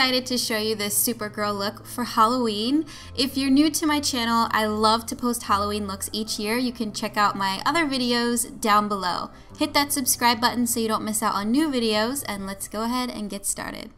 excited to show you this Supergirl look for Halloween. If you're new to my channel, I love to post Halloween looks each year. You can check out my other videos down below. Hit that subscribe button so you don't miss out on new videos, and let's go ahead and get started.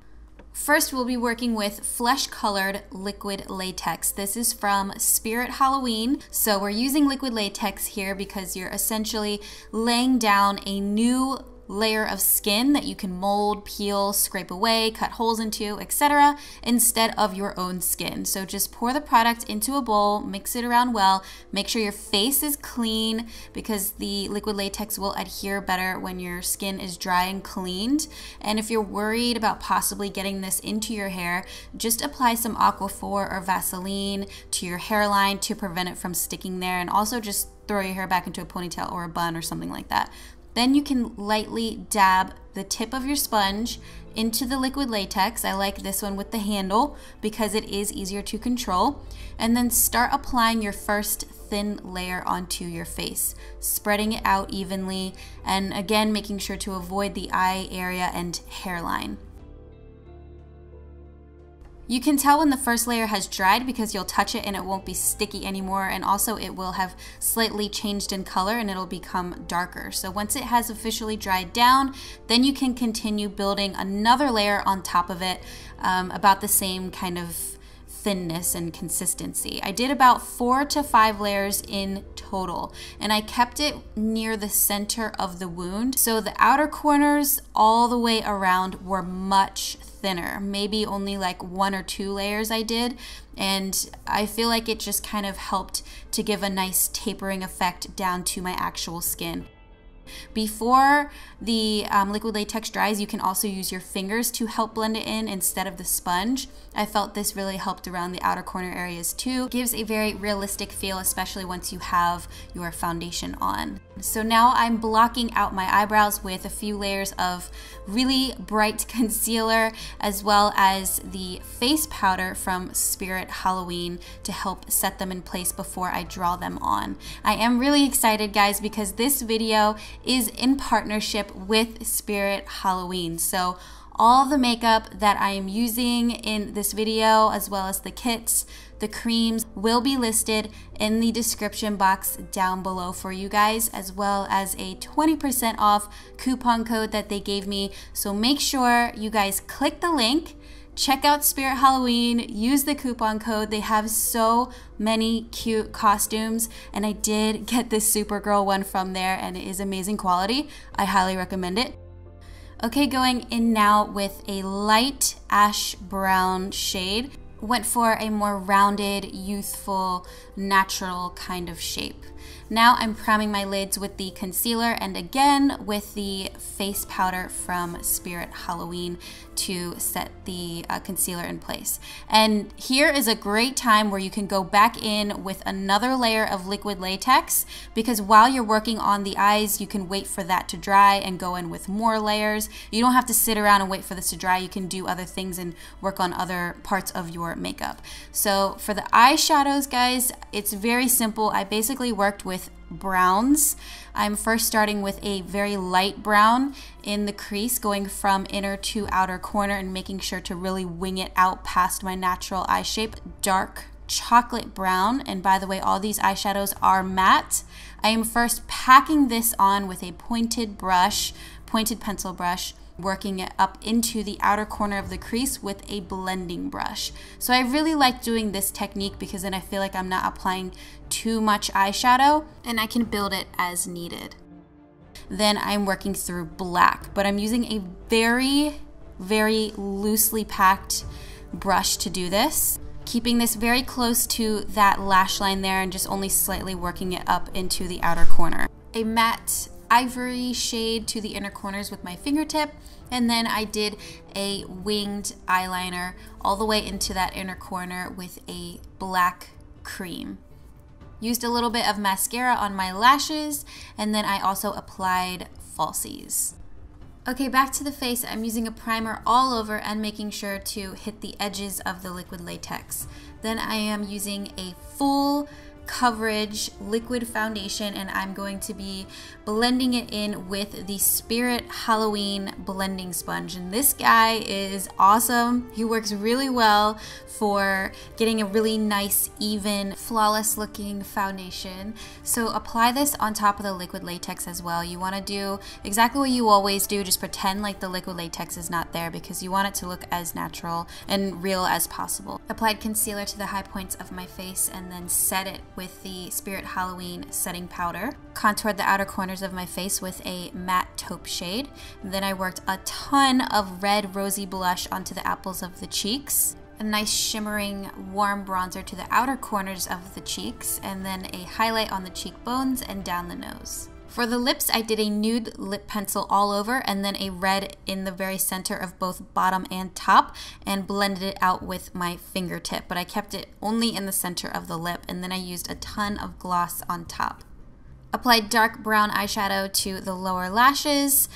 First, we'll be working with flesh-colored liquid latex. This is from Spirit Halloween. So we're using liquid latex here because you're essentially laying down a new layer of skin that you can mold, peel, scrape away, cut holes into, etc. instead of your own skin. So just pour the product into a bowl, mix it around well, make sure your face is clean because the liquid latex will adhere better when your skin is dry and cleaned. And if you're worried about possibly getting this into your hair, just apply some Aquaphor or Vaseline to your hairline to prevent it from sticking there, and also just throw your hair back into a ponytail or a bun or something like that. Then you can lightly dab the tip of your sponge into the liquid latex. I like this one with the handle because it is easier to control. And then start applying your first thin layer onto your face, spreading it out evenly, and again making sure to avoid the eye area and hairline. You can tell when the first layer has dried because you'll touch it and it won't be sticky anymore, and also it will have slightly changed in color and it'll become darker. So once it has officially dried down, then you can continue building another layer on top of it, about the same kind of thinness and consistency. I did about 4 to 5 layers in total, and I kept it near the center of the wound. So the outer corners all the way around were much thinner, maybe only like 1 or 2 layers I did, and I feel like it just kind of helped to give a nice tapering effect down to my actual skin. Before the liquid latex dries, you can also use your fingers to help blend it in instead of the sponge. I felt this really helped around the outer corner areas too. It gives a very realistic feel, especially once you have your foundation on. So now I'm blocking out my eyebrows with a few layers of really bright concealer, as well as the face powder from Spirit Halloween to help set them in place before I draw them on. I am really excited, guys, because this video is in partnership with Spirit Halloween. So all the makeup that I am using in this video, as well as the kits, the creams, will be listed in the description box down below for you guys, as well as a 20% off coupon code that they gave me. So make sure you guys click the link, check out Spirit Halloween, use the coupon code. They have so many cute costumes, and I did get this Supergirl one from there, and it is amazing quality. I highly recommend it. Okay, going in now with a light ash brown shade. Went for a more rounded, youthful, natural kind of shape. Now I'm priming my lids with the concealer and again with the face powder from Spirit Halloween to set the concealer in place. And here is a great time where you can go back in with another layer of liquid latex, because while you're working on the eyes, you can wait for that to dry and go in with more layers. You don't have to sit around and wait for this to dry. You can do other things and work on other parts of your makeup. So for the eyeshadows, guys, it's very simple. I basically worked with browns. I'm first starting with a very light brown in the crease, going from inner to outer corner and making sure to really wing it out past my natural eye shape. Dark chocolate brown, and by the way, all these eyeshadows are matte. I am first packing this on with a pointed pencil brush, working it up into the outer corner of the crease with a blending brush. So I really like doing this technique because then I feel like I'm not applying too much eyeshadow and I can build it as needed. Then I'm working through black, but I'm using a very, very loosely packed brush to do this, keeping this very close to that lash line there and just only slightly working it up into the outer corner. A matte ivory shade to the inner corners with my fingertip, and then I did a winged eyeliner all the way into that inner corner with a black cream. Used a little bit of mascara on my lashes, and then I also applied falsies. Okay, back to the face. I'm using a primer all over and making sure to hit the edges of the liquid latex. Then I am using a full coverage liquid foundation, and I'm going to be blending it in with the Spirit Halloween blending sponge. And this guy is awesome. He works really well for getting a really nice, even, flawless looking foundation. So apply this on top of the liquid latex as well. You want to do exactly what you always do, just pretend like the liquid latex is not there, because you want it to look as natural and real as possible. Applied concealer to the high points of my face and then set it with the Spirit Halloween setting powder. Contoured the outer corners of my face with a matte taupe shade. And then I worked a ton of red rosy blush onto the apples of the cheeks. A nice shimmering warm bronzer to the outer corners of the cheeks, and then a highlight on the cheekbones and down the nose. For the lips, I did a nude lip pencil all over and then a red in the very center of both bottom and top, and blended it out with my fingertip, but I kept it only in the center of the lip, and then I used a ton of gloss on top. Applied dark brown eyeshadow to the lower lashes,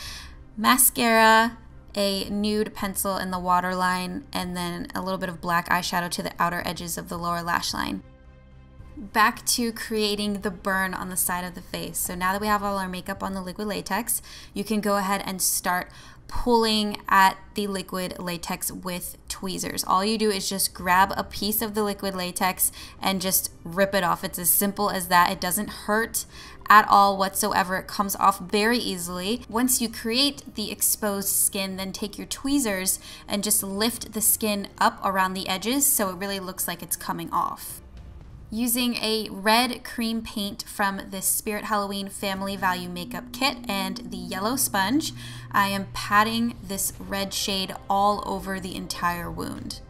mascara, a nude pencil in the waterline, and then a little bit of black eyeshadow to the outer edges of the lower lash line. Back to creating the burn on the side of the face. So now that we have all our makeup on the liquid latex, you can go ahead and start pulling at the liquid latex with tweezers. All you do is just grab a piece of the liquid latex and just rip it off. It's as simple as that. It doesn't hurt at all whatsoever. It comes off very easily. Once you create the exposed skin, then take your tweezers and just lift the skin up around the edges so it really looks like it's coming off. Using a red cream paint from the Spirit Halloween Family Value Makeup Kit and the yellow sponge, I am patting this red shade all over the entire wound.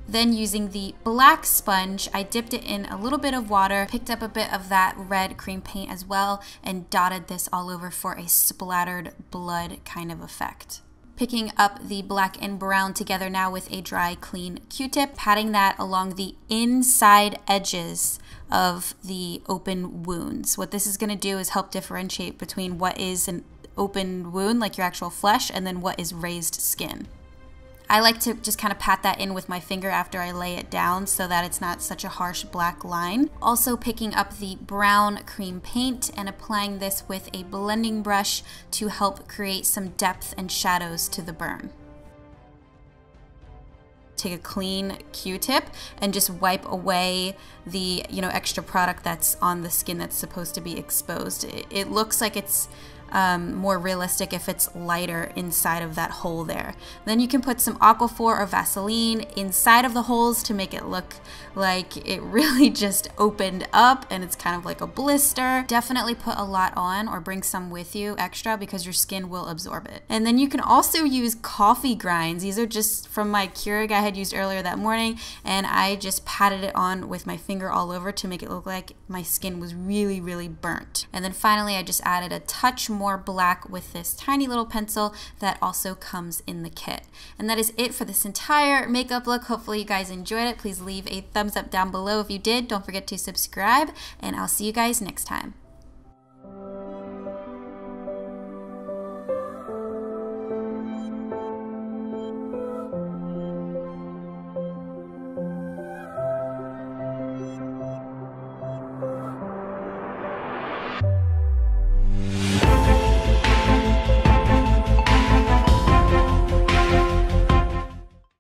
Then using the black sponge, I dipped it in a little bit of water, picked up a bit of that red cream paint as well, and dotted this all over for a splattered blood kind of effect. Picking up the black and brown together now with a dry, clean Q-tip, patting that along the inside edges of the open wounds. What this is going to do is help differentiate between what is an open wound, like your actual flesh, and then what is raised skin. I like to just kind of pat that in with my finger after I lay it down so that it's not such a harsh black line. Also picking up the brown cream paint and applying this with a blending brush to help create some depth and shadows to the burn. Take a clean Q-tip and just wipe away the extra product that's on the skin that's supposed to be exposed. It looks like it's more realistic if it's lighter inside of that hole there. Then you can put some Aquaphor or Vaseline inside of the holes to make it look like it really just opened up and it's kind of like a blister. Definitely put a lot on or bring some with you extra because your skin will absorb it. And then you can also use coffee grinds. These are just from my Keurig I had used earlier that morning, and I just patted it on with my finger all over to make it look like my skin was really, really burnt. And then finally I just added a touch more black with this tiny little pencil that also comes in the kit. And that is it for this entire makeup look. Hopefully you guys enjoyed it. Please leave a thumbs up down below if you did. Don't forget to subscribe, and I'll see you guys next time.